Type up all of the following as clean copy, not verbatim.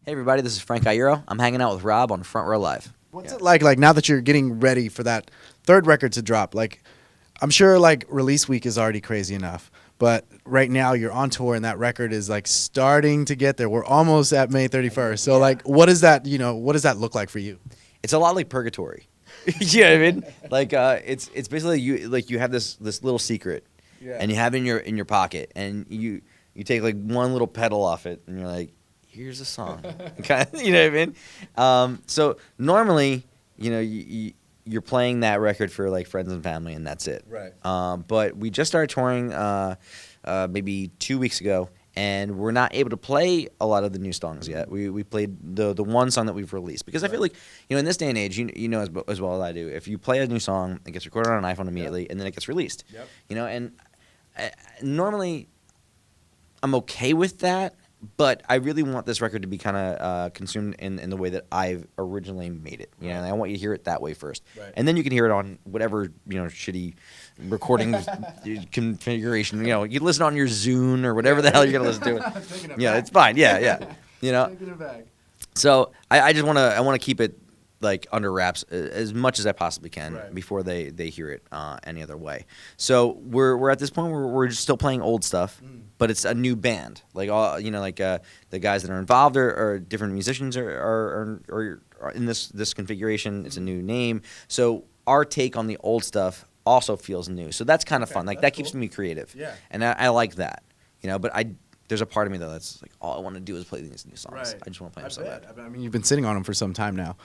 Hey everybody, this is Frank Iero. I'm hanging out with Rob on Front Row Live. What's it like now that you're getting ready for that third record to drop? Like, I'm sure like release week is already crazy enough, but right now you're on tour and that record is like starting to get there. We're almost at May 31st. So like, what is that? What does that look like for you? It's a lot like purgatory. You know what I mean? Like it's basically you have this little secret, and you have it in your pocket, and you take like one little pedal off it, and you're like, here's a song. You know what I mean? So normally, you're playing that record for like friends and family, and that's it. Right. But we just started touring maybe 2 weeks ago, and we're not able to play a lot of the new songs yet. We played the one song that we've released because I feel like in this day and age, you know as well as I do, if you play a new song, it gets recorded on an iPhone immediately, and then it gets released. Yep. And normally I'm okay with that. But I really want this record to be kind of consumed in the way that I've originally made it. And I want you to hear it that way first. Right. And then you can hear it on whatever, shitty recording configuration. You listen on your Zune or whatever the hell you're going to listen to. Yeah, it's fine. Yeah. Taking it back. So I just want to keep it like under wraps as much as I possibly can before they hear it any other way. So we're at this point where we're just still playing old stuff, but it's a new band. Like all the guys that are involved are different musicians are in this configuration. It's a new name. So our take on the old stuff also feels new. So that's kind of fun. Like that keeps me creative. Yeah. And I like that. But there's a part of me though that's like all I want to do is play these new songs. Right. I just want to play them so bad. I mean, you've been sitting on them for some time now.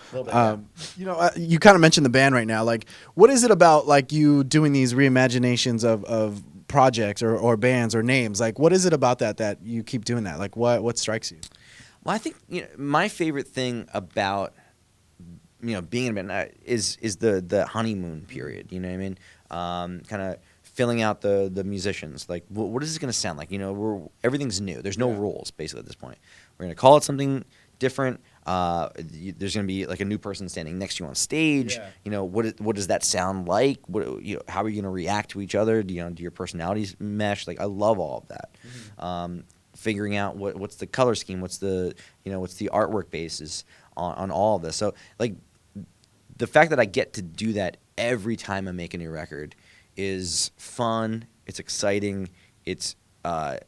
You kind of mentioned the band right now. Like, what is it about like you doing these reimaginations of projects or bands or names? Like, what is it about that you keep doing that? Like, what strikes you? Well, I think my favorite thing about being in a band is the honeymoon period. You know what I mean? Kind of filling out the musicians. Like, what is this going to sound like? Everything's new. There's no rules, basically, at this point. We're going to call it something different. There's going to be, like, a new person standing next to you on stage. Yeah. What does that sound like? How are you going to react to each other? Do your personalities mesh? Like, I love all of that. Mm-hmm. Figuring out what's the color scheme, what's the artwork basis on all of this. So, like, the fact that I get to do that every time I make a new record is fun. It's exciting. It's at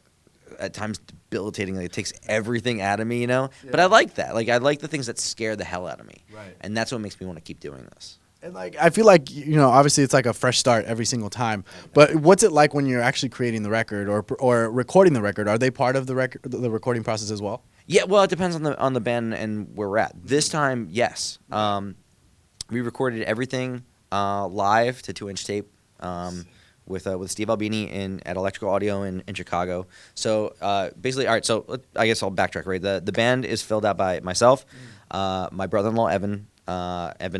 times debilitating. Like, it takes everything out of me, Yeah. But I like that. Like, I like the things that scare the hell out of me. Right. And that's what makes me want to keep doing this. And like, I feel like obviously it's like a fresh start every single time. But what's it like when you're actually creating the record or recording the record? Are they part of the recording process as well? Yeah. Well, it depends on the band and where we're at. This time, yes. We recorded everything live to 2-inch tape. With Steve Albini at Electrical Audio in Chicago. So basically, all right. So I guess I'll backtrack. Right, the band is filled out by myself, my brother-in-law Evan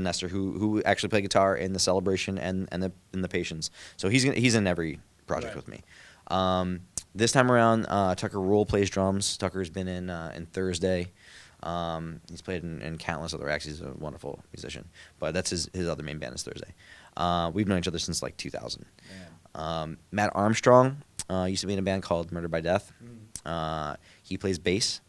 Nestor, who actually played guitar in the Celebration and the Patience. So he's in every project with me. This time around, Tucker Rule plays drums. Tucker's been in Thursday. He's played in countless other acts. He's a wonderful musician, but that's his other main band is Thursday. We've known each other since like 2000. Matt Armstrong used to be in a band called Murder by Death. He plays bass.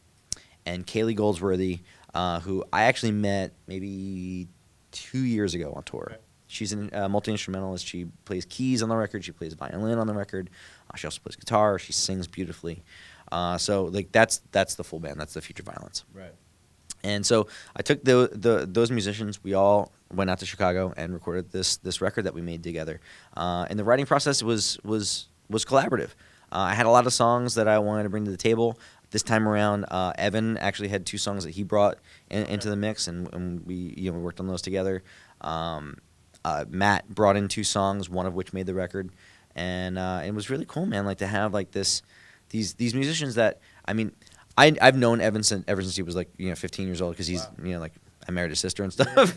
And Kaylee Goldsworthy, who I actually met maybe 2 years ago on tour. Okay. She's a multi-instrumentalist. She plays keys on the record. She plays violin on the record. She also plays guitar. She sings beautifully. So like that's the full band. That's the Future Violence. Right. And so I took those musicians. We all went out to Chicago and recorded this record that we made together. And the writing process was collaborative. I had a lot of songs that I wanted to bring to the table. This time around, Evan actually had 2 songs that he brought into the mix, and we worked on those together. Matt brought in 2 songs, one of which made the record, and it was really cool, man. Like to have like these musicians that I've known Evan ever since he was like 15 years old because he's like I married his sister and stuff,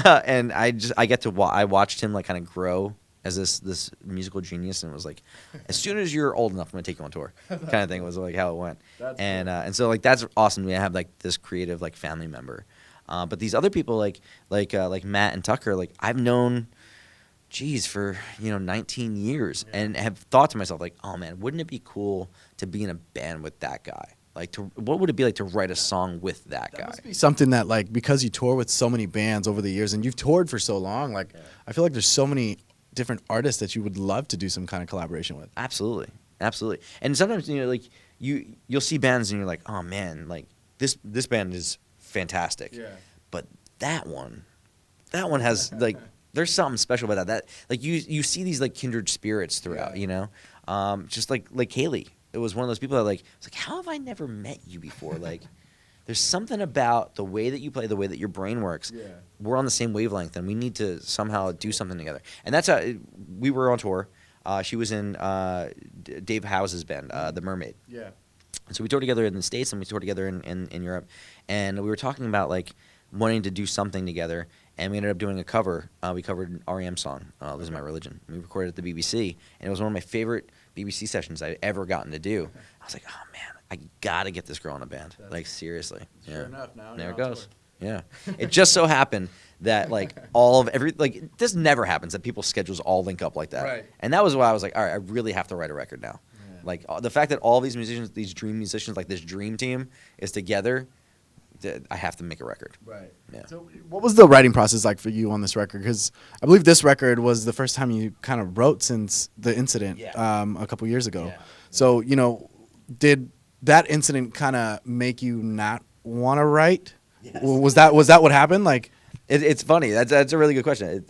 and I watched him like kind of grow as this musical genius, and it was like, as soon as you're old enough, I'm gonna take you on tour, kind of thing was like how it went. And so like that's awesome to have like this creative like family member, but these other people like Matt and Tucker, like I've known, for 19 years, and have thought to myself like, oh man, wouldn't it be cool to be in a band with that guy? Like, what would it be like to write a song with that guy? Must be something that, like, because you tour with so many bands over the years and you've toured for so long, like, I feel like there's so many different artists that you would love to do some kind of collaboration with. Absolutely, absolutely. And sometimes like you'll see bands and you're like, oh man, like this band is fantastic. Yeah. But that one has like there's something special about that. That like you see these like kindred spirits throughout. Yeah. Just like Kaylee. It was one of those people that like it's like, how have I never met you before? Like, there's something about the way that you play, the way that your brain works. Yeah. We're on the same wavelength, and we need to somehow do something together. And that's how we were on tour. She was in Dave House's band, The Mermaid. Yeah. And so we toured together in the States, and we toured together in Europe. And we were talking about like wanting to do something together, and we ended up doing a cover. We covered an REM song, "Losing My Religion." We recorded it at the BBC, and it was one of my favorite BBC sessions I'd ever gotten to do. I was like, oh man, I gotta get this girl in a band. Like, seriously. Sure enough, now there you're it on goes. tour. Yeah. It just so happened that like this never happens that people's schedules all link up like that. Right. And that was why I was like, all right, I really have to write a record now. Yeah. Like the fact that all these musicians, these dream musicians, like this dream team is together, I have to make a record. Right. Yeah. So what was the writing process like for you on this record? Because I believe this record was the first time you kind of wrote since the incident a couple years ago. Yeah. So, did that incident kind of make you not want to write? Yes. Was that what happened? Like, It's funny. That's a really good question.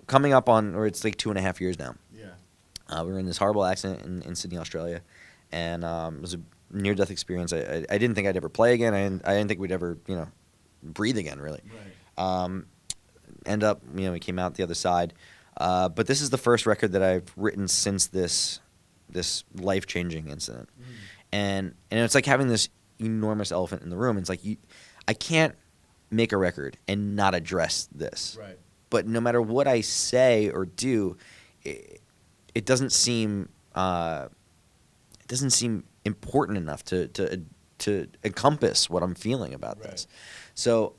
Coming up on, or it's like 2.5 years now. yeah. We were in this horrible accident in Sydney, Australia, and it was a near-death experience. I didn't think I'd ever play again. I didn't think we'd ever, breathe again, really. Right. End up, we came out the other side. But this is the first record that I've written since this life-changing incident. And it's like having this enormous elephant in the room. It's like I can't make a record and not address this. Right. But no matter what I say or do, it doesn't seem important enough to encompass what I'm feeling about this. So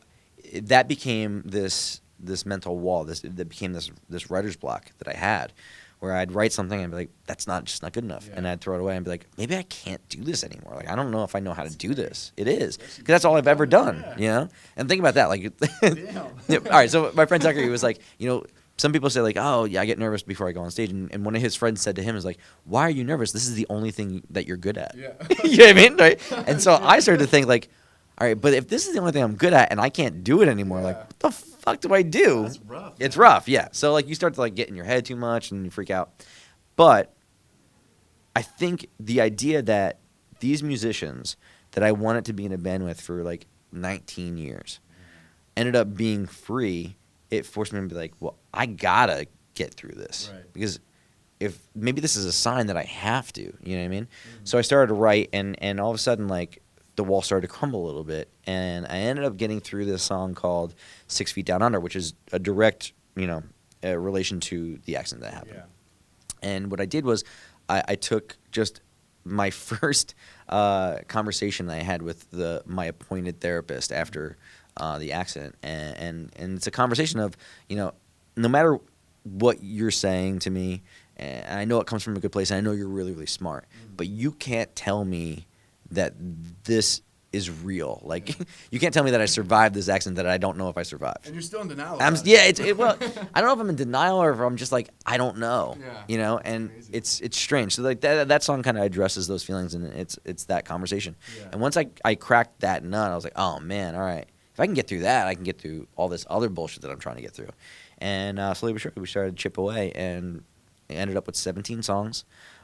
that became this mental wall. That became this writer's block that I had, where I'd write something and be like, that's just not good enough, and I'd throw it away and be like, maybe I can't do this anymore. Like, I don't know if I know how to do this. It is because that's all I've ever done, And think about that, like, all right. So my friend Zachary was like, some people say like, oh yeah, I get nervous before I go on stage, and one of his friends said to him is like, why are you nervous? This is the only thing that you're good at. Yeah. You know what I mean? Right? And so I started to think like, all right, but if this is the only thing I'm good at and I can't do it anymore, like, what the fuck do I do? That's rough. It's rough, yeah. So like you start to like get in your head too much and you freak out. But I think the idea that these musicians that I wanted to be in a band with for like 19 years ended up being free, it forced me to be like, well, I gotta get through this. Right. Because if maybe this is a sign that I have to, you know what I mean? So I started to write, and all of a sudden, like, the wall started to crumble a little bit, and I ended up getting through this song called 6 Feet Down Under, which is a direct, relation to the accident that happened. Yeah. And what I did was I took just my first conversation that I had with my appointed therapist after the accident, and it's a conversation of, no matter what you're saying to me, and I know it comes from a good place, and I know you're really, really smart, but you can't tell me that this is real. Like, you can't tell me that I survived this accident that I don't know if I survived. And you're still in denial. Well, I don't know if I'm in denial or if I'm just like, I don't know. Yeah. And Crazy. it's strange. So like that song kind of addresses those feelings, and it's that conversation. Yeah. And once I cracked that nut, I was like, oh man, all right. If I can get through that, I can get through all this other bullshit that I'm trying to get through. And slowly but surely, we started to chip away, and it ended up with 17 songs.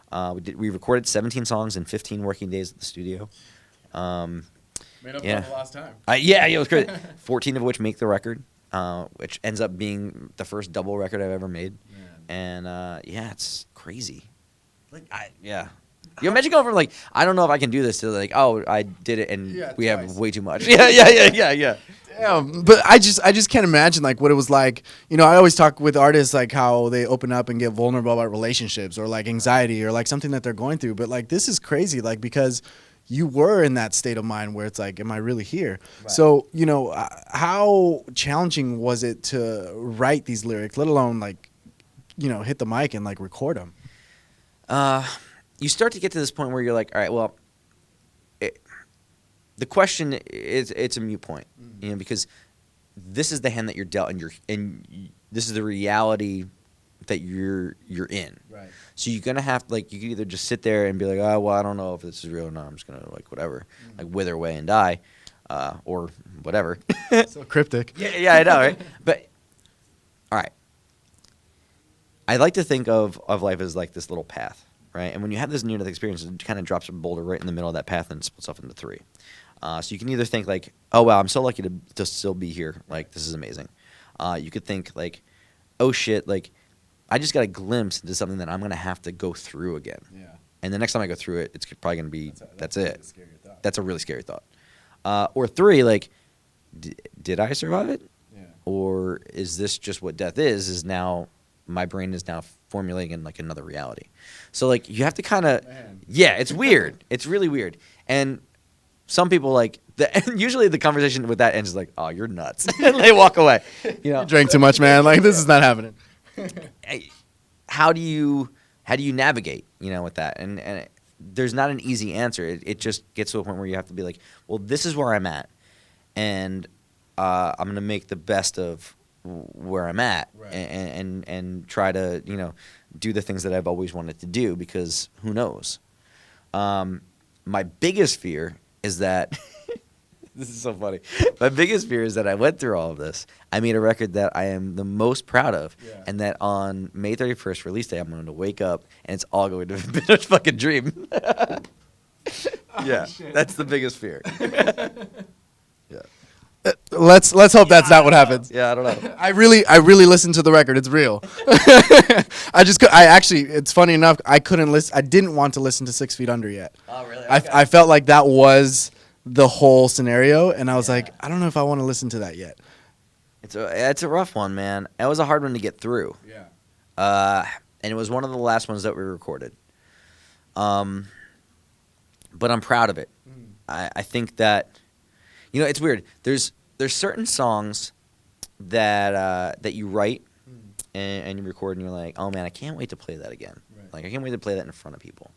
We recorded 17 songs in 15 working days at the studio. Made up yeah. for the last time. It was great. 14 of which make the record, which ends up being the first double record I've ever made. Man. And it's crazy. You imagine going from like, I don't know if I can do this, to like, oh, I did it, and we twice. have way too much. Yeah. Damn, but I just can't imagine like what it was like. I always talk with artists like how they open up and get vulnerable about relationships or like anxiety or like something that they're going through. But like this is crazy, like because you were in that state of mind where it's like, am I really here? Right. So how challenging was it to write these lyrics, let alone like hit the mic and like record them? You start to get to this point where you're like, all right, well, the question is, it's a moot point, you know, because this is the hand that you're dealt, and this is the reality that you're in. Right. So you're gonna have like you can either just sit there and be like, oh well, I don't know if this is real or not. I'm just gonna like whatever, like wither away and die, or whatever. So cryptic. Yeah, I know, right? But all right, I like to think of life as like this little path, right? And when you have this near-death experience, it kind of drops a boulder right in the middle of that path and splits off into three. So you can either think like, oh wow, I'm so lucky to still be here. Like this is amazing. You could think like, oh shit, like I just got a glimpse into something that I'm gonna have to go through again. Yeah. And the next time I go through it, it's probably gonna be that's a it. really scary thought. That's a really scary thought. Or three, like, did I survive it? Yeah. Or is this just what death is? Is now my brain is now formulating in like another reality. So like you have to kind of, yeah, it's weird. It's really weird. And some people like usually the conversation with that ends is like, oh, you're nuts, and they walk away. You know, You drank too much, man. Like this is not happening. How do you navigate, you know, with that? And there's not an easy answer. It just gets to a point where you have to be like, well, this is where I'm at, and I'm gonna make the best of where I'm at, Right. and try to, you know, do the things that I've always wanted to do, because who knows? My biggest fear is that this is so funny. My biggest fear is that I went through all of this. I made a record that I am the most proud of, Yeah. and that on May 31st, release day, I'm going to wake up and it's all going to be a fucking dream. Yeah, shit. that's the biggest fear. Yeah, Let's hope that's not what happens. yeah, I don't know. I really listened to the record. It's real. I actually, it's funny enough, I couldn't listen. I didn't want to listen to 6 Feet Under yet. Oh, really? I felt like that was the whole scenario, and I was like, I don't know if I want to listen to that yet. It's a rough one, man. It was a hard one to get through. Yeah. And it was one of the last ones that we recorded. But I'm proud of it. I think that, you know, it's weird. There's certain songs that you write and you record, and you're like, oh man, I can't wait to play that again. Right. Like I can't wait to play that in front of people.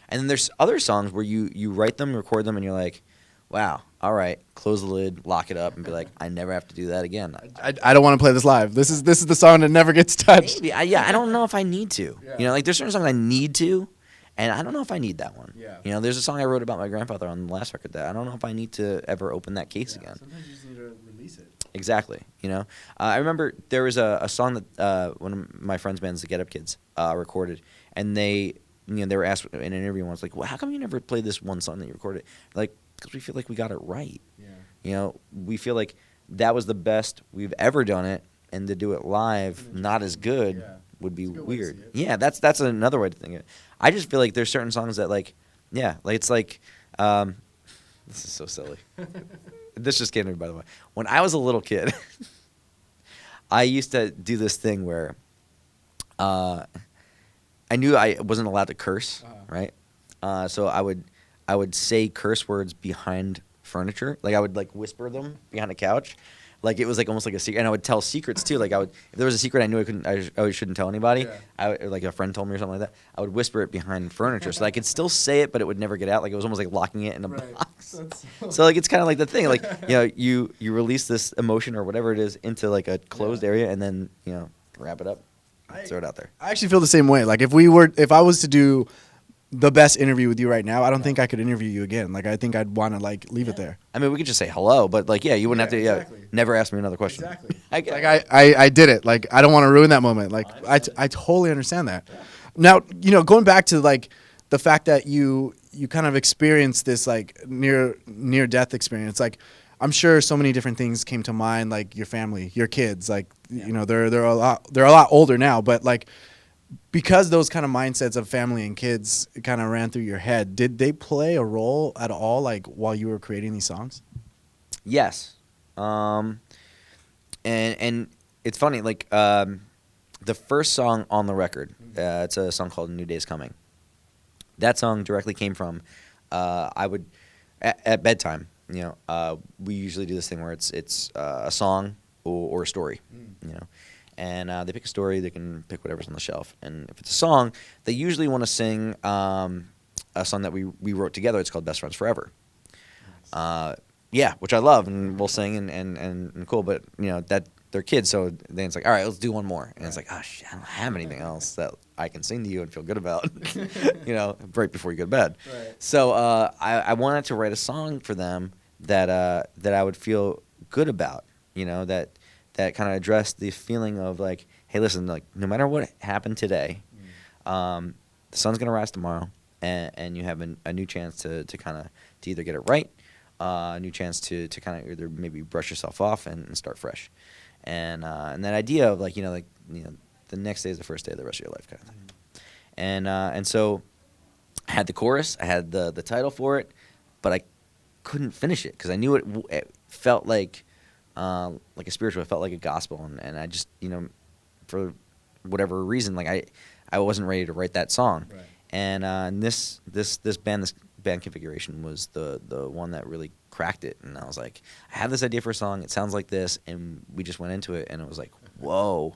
And then there's other songs where you write them, record them, and you're like, wow, all right, close the lid, lock it up, and be like, I never have to do that again. I don't want to play this live. This is the song that never gets touched. Maybe. I don't know if I need to. Yeah. You know, like there's certain songs I need to, and I don't know if I need that one. Yeah. You know, there's a song I wrote about my grandfather on the last record that I don't know if I need to ever open that case again. Sometimes you just need to release it. Exactly. You know, I remember there was a song that one of my friends' bands, the Get Up Kids, recorded, and they were asked in an interview once, like, well, how come you never played this one song that you recorded? Like, because we feel like we got it right. Yeah. You know, we feel like that was the best we've ever done it, and to do it live, not as good, Yeah. would be It's a good way to weird. see it. Yeah, that's another way to think of it. I just feel like there's certain songs that, like, yeah, like it's like, this is so silly. This just came to me, by the way. When I was a little kid, I used to do this thing where I knew I wasn't allowed to curse, right? So I would say curse words behind furniture. Like I would like whisper them behind a couch. Like it was like almost like a secret, and I would tell secrets too. Like if there was a secret I knew I shouldn't tell anybody. Yeah. Like a friend told me or something like that. I would whisper it behind furniture, so I could still say it, but it would never get out. Like it was almost like locking it in a box. So like it's kind of like the thing. Like you release this emotion or whatever it is into like a closed area, and then wrap it up, throw it out there. I actually feel the same way. Like if I was to do the best interview with you right now, I don't think I could interview you again. Like I think I'd want to like leave it there. I mean, we could just say hello, but like, you wouldn't have to. exactly. Never ask me another question. Exactly. I I did it. Like I don't want to ruin that moment. Like I totally understand that. Now going back to like the fact that you kind of experienced this like near death experience. Like I'm sure so many different things came to mind. Like your family, your kids. Like they're a lot older now, but like. Because those kind of mindsets of family and kids kind of ran through your head, did they play a role at all, like while you were creating these songs? Yes, and it's funny. Like the first song on the record, it's a song called "New Day's Coming." That song directly came from I would at bedtime. We usually do this thing where it's a song or a story. And they pick a story. They can pick whatever's on the shelf. And if it's a song, they usually want to sing a song that we wrote together. It's called "Best Friends Forever." Yeah, which I love, and we'll sing and cool. But that they're kids, so then it's like, all right, let's do one more, and it's like, oh shit, I don't have anything else that I can sing to you and feel good about, right before you go to bed. Right. So I wanted to write a song for them that I would feel good about, that kind of addressed the feeling of like, hey, listen, like no matter what happened today, the sun's gonna rise tomorrow, and you have a new chance to kind of to either get it right. A new chance to kind of either maybe brush yourself off and start fresh, and that idea of like the next day is the first day of the rest of your life kind of thing, and so I had the chorus, I had the title for it, but I couldn't finish it because I knew it felt like a spiritual, it felt like a gospel, and I just for whatever reason like I wasn't ready to write that song, Right. and this band configuration was the one that really cracked it, and I was like, I have this idea for a song, it sounds like this, and we just went into it, and it was like, whoa,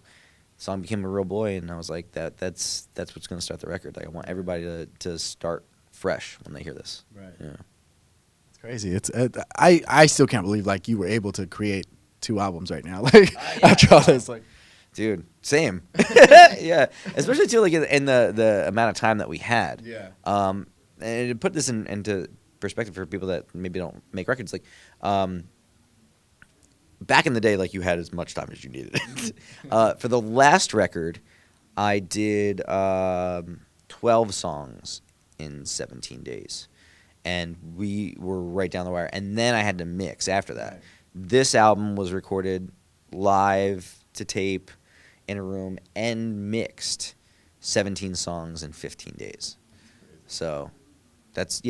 the song became a real boy, and I was like, that's what's going to start the record. Like I want everybody to start fresh when they hear this. Right. Yeah. It's crazy. It's I still can't believe like you were able to create 2 albums right now. Like after all this, like. Dude, same. Yeah, especially too like in the amount of time that we had. Yeah. And to put this into perspective for people that maybe don't make records, like back in the day, like you had as much time as you needed. For the last record, I did 12 songs in 17 days, and we were right down the wire. And then I had to mix after that. Right. This album was recorded live to tape in a room and mixed 17 songs in 15 days. So that's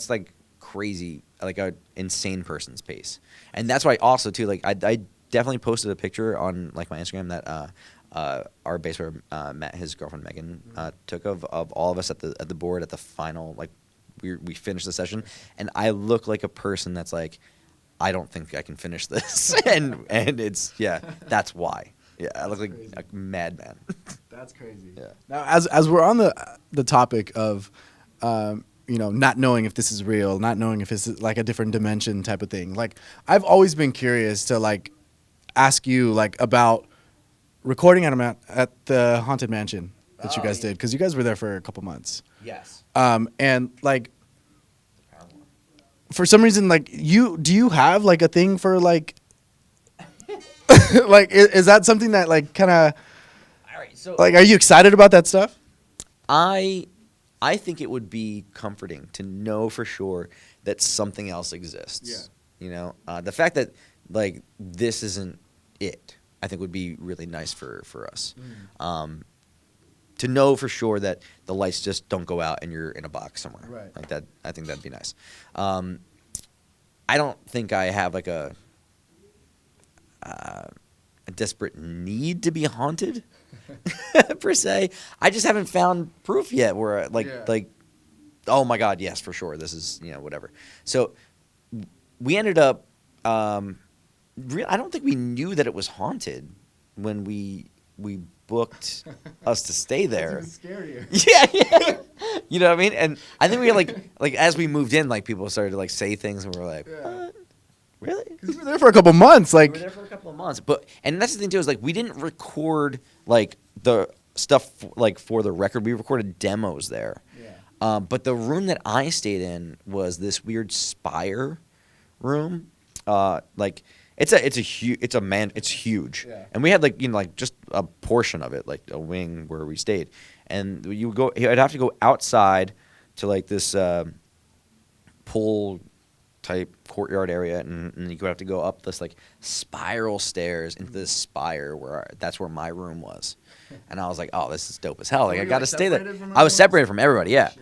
like crazy, like a insane person's pace. And that's why also too, like I definitely posted a picture on like my Instagram that our bass player Matt, his girlfriend Megan, took of all of us at the board at the final, like we finished the session, and I look like a person that's like, I don't think I can finish this. and it's that's why. Yeah, I look like a madman. That's crazy. Yeah. Now, as we're on the topic of, not knowing if this is real, not knowing if it's like a different dimension type of thing. Like, I've always been curious to like ask you like about recording at the Haunted Mansion that you guys did, because you guys were there for a couple months. Yes. And like, for some reason, like do you have like a thing for like. Like, is that something that like kind of So like, are you excited about that stuff? I think it would be comforting to know for sure that something else exists. Yeah. The fact that like this isn't it, I think would be really nice for us. To know for sure that the lights just don't go out and you're in a box somewhere. Right. Like that, I think that'd be nice. I don't think I have like a desperate need to be haunted per se. I just haven't found proof yet where like oh my god, yes, for sure, this is whatever. So we ended up I don't think we knew that it was haunted when we booked us to stay there. That's even scarier. Yeah. You know what I mean? And I think we like as we moved in, like people started to like say things, and we were like, what? Really? Because you were there for a couple months, like. We were there for a couple of months, and that's the thing too, is like we didn't record like the stuff like for the record. We recorded demos there. Yeah. But the room that I stayed in was this weird spire room. Like it's huge. Yeah. And we had like just a portion of it, like a wing where we stayed, and I'd have to go outside to like this pool type courtyard area, and you would have to go up this like spiral stairs into this spire that's where my room was. And I was like, oh, this is dope as hell. Like, I got to stay there. I was separated from everybody. Yeah. Shit.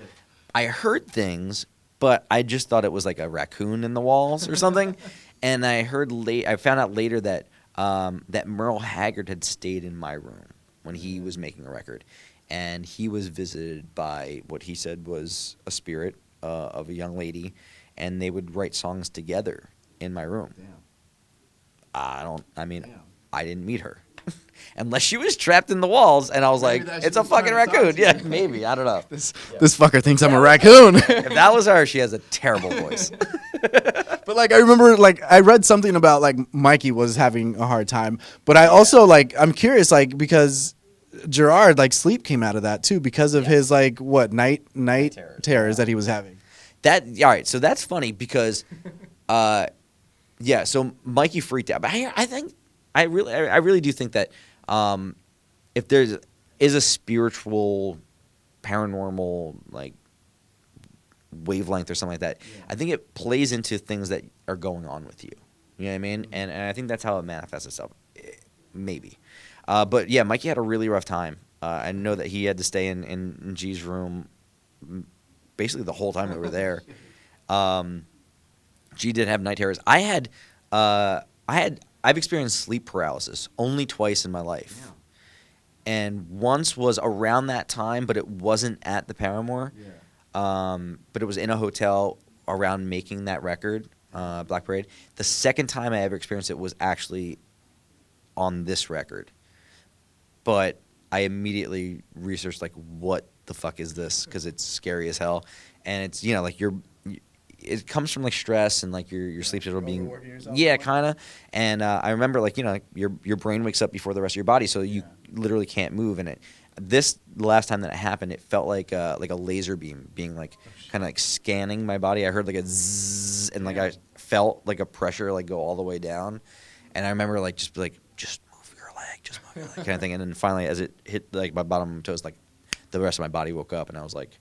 I heard things, but I just thought it was like a raccoon in the walls or something. And I found out later that that Merle Haggard had stayed in my room when he was making a record, and he was visited by what he said was a spirit of a young lady, and they would write songs together in my room. Damn. I didn't meet her. Unless she was trapped in the walls, and I was Maybe like, that she it's a was trying fucking to talk raccoon. to you. Yeah, maybe. I don't know. This fucker thinks I'm a raccoon. If that was her, she has a terrible voice. But like I remember, like I read something about like Mikey was having a hard time, but I also like I'm curious, like because Gerard like sleep came out of that too because of his like what night terrors that he was having. All right. So that's funny because, yeah. So Mikey freaked out, but I really do think that if there is a spiritual, paranormal like wavelength or something like that, I think it plays into things that are going on with you. You know what I mean? And I think that's how it manifests itself. Maybe. But yeah, Mikey had a really rough time. I know that he had to stay in G's room basically the whole time we were there. G did have night terrors. I've experienced sleep paralysis only twice in my life. Yeah. And once was around that time, but it wasn't at the Paramore. Yeah. But it was in a hotel around making that record, Black Parade. The second time I ever experienced it was actually on this record. But I immediately researched, like, what the fuck is this? Because it's scary as hell. And it's, you know, like, it comes from, like, stress and, like, your sleep schedule being... Yeah, kind of. And I remember, like, you know, your brain wakes up before the rest of your body, so you literally can't move. And the last time that it happened, it felt like a laser beam being, like, kind of, like, scanning my body. I heard, like, a zzz, and, like, I felt, like, a pressure, like, go all the way down. And I remember, like, just move your leg, just move your leg, kind of thing. And then finally, as it hit, like, my bottom toes, like, the rest of my body woke up, and I was like,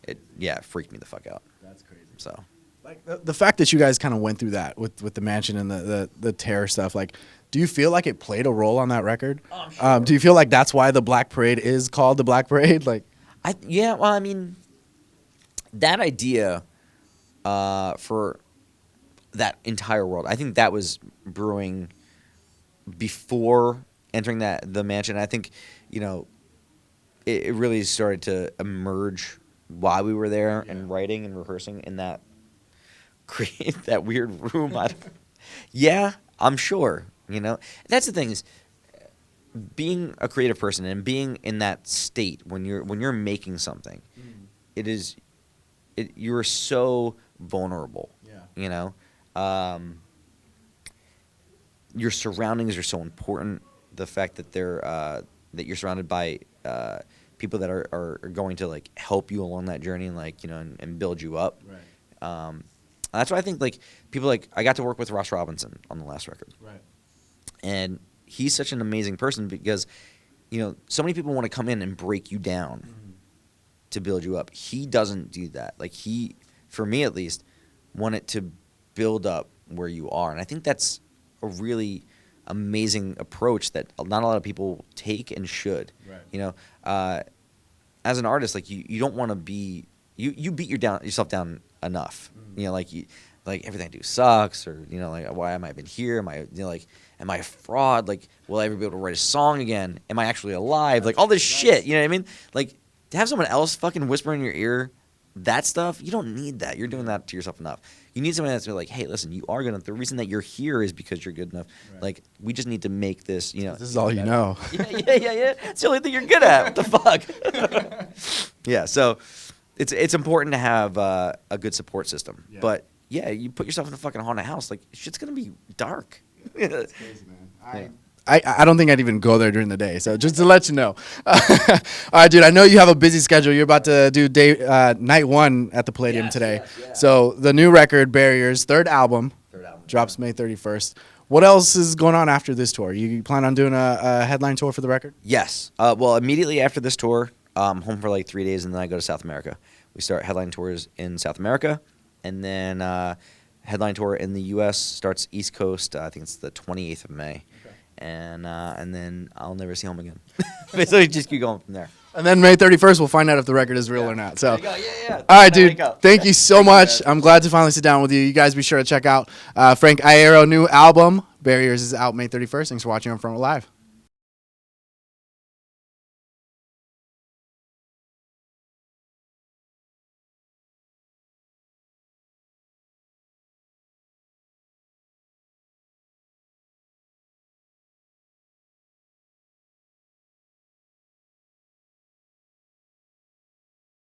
it freaked me the fuck out. That's crazy. So, like the fact that you guys kind of went through that with the mansion and the terror stuff, like, do you feel like it played a role on that record? Oh, sure. Do you feel like that's why the Black Parade is called the Black Parade? Like, well, I mean, that idea for that entire world, I think that was brewing before entering the mansion. I think, you know, it really started to emerge while we were there and writing and rehearsing in that that weird room. I'm sure. You know, that's the thing is, being a creative person and being in that state when you're making something, you're so vulnerable. Yeah. You know, your surroundings are so important. The fact that that you're surrounded by people that are going to, like, help you along that journey and, like, you know, and build you up. Right. That's why I think, like, people, like, I got to work with Ross Robinson on the last record. Right. And he's such an amazing person because, you know, so many people want to come in and break you down to build you up. He doesn't do that. Like, he, for me at least, wanted to build up where you are. And I think that's a really amazing approach that not a lot of people take and should. Right. You know, as an artist, like, you don't want to be you beat yourself down enough. You know, like everything I do sucks, or, you know, like, why am I even here? Am I, you know, like, am I a fraud? Like, will I ever be able to write a song again? Am I actually alive? Like, all this shit, you know what I mean? Like, to have someone else fucking whisper in your ear that stuff, you don't need that. You're doing that to yourself enough. You need someone that's like, hey, listen, the reason that you're here is because you're good enough. Right. Like, we just need to make this, you know. This is all you know. Yeah. It's the only thing you're good at. What the fuck? Yeah, so it's important to have a good support system. Yeah. But, yeah, you put yourself in a fucking haunted house, like, shit's going to be dark. Yeah. That's crazy, man. I don't think I'd even go there during the day. So just to let you know. All right, dude, I know you have a busy schedule. You're about to do night one at the Palladium today. Yes. So the new record, Barriers, third album drops May 31st. What else is going on after this tour? You plan on doing a headline tour for the record? Yes. Well, immediately after this tour, home for like 3 days, and then I go to South America. We start headline tours in South America, and then headline tour in the U.S. starts East Coast. I think it's the 28th of May. And then I'll never see home again. Basically, just keep going from there. And then May 31st, we'll find out if the record is real or not. So, yeah. All right, dude. Thank you so much. I'm glad to finally sit down with you. You guys be sure to check out Frank Iero new album, Barriers, is out May 31st. Thanks for watching on Front Row Live.